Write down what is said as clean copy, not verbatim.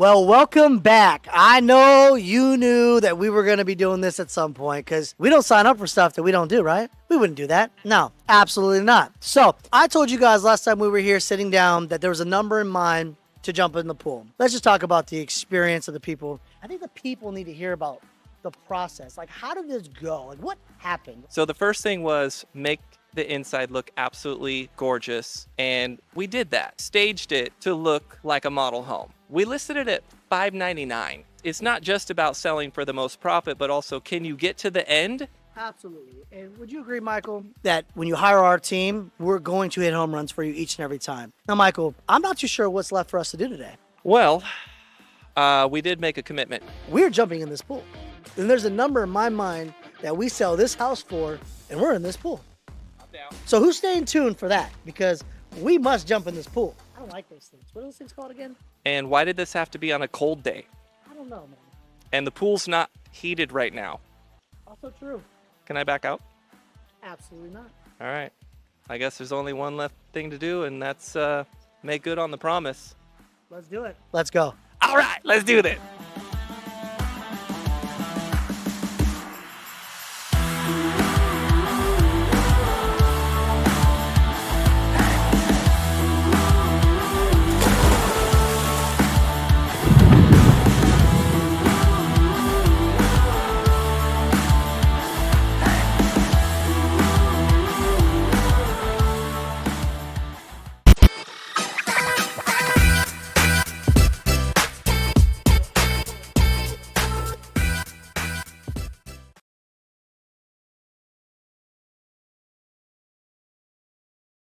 Well, welcome back. I know you knew that we were going to be doing this at some point because we don't sign up for stuff that we don't do, right? We wouldn't do that. No, absolutely not. So I told you guys last time we were here sitting down that there was a number in mind to jump in the pool. Let's just talk about the experience of the people. I think the people need to hear about the process. Like, how did this go? Like, what happened? So the first thing was make the inside look absolutely gorgeous, and we did that. Staged it to look like a model home. We listed it at $599. It's not just about selling for the most profit, but also can you get to the end? Absolutely. And would you agree, Michael, that when you hire our team, we're going to hit home runs for you each and every time? Now, Michael, I'm not too sure what's left for us to do today. Well, we did make a commitment. We're jumping in this pool. And there's a number in my mind that we sell this house for, and we're in this pool. So who's staying tuned for that? Because we must jump in this pool. I don't like those things. What are those things called again? And why did this have to be on a cold day? I don't know, man. And the pool's not heated right now. Also true. Can I back out? Absolutely not. All right. I guess there's only one left thing to do, and that's make good on the promise. Let's do it. Let's go. All right, let's do this.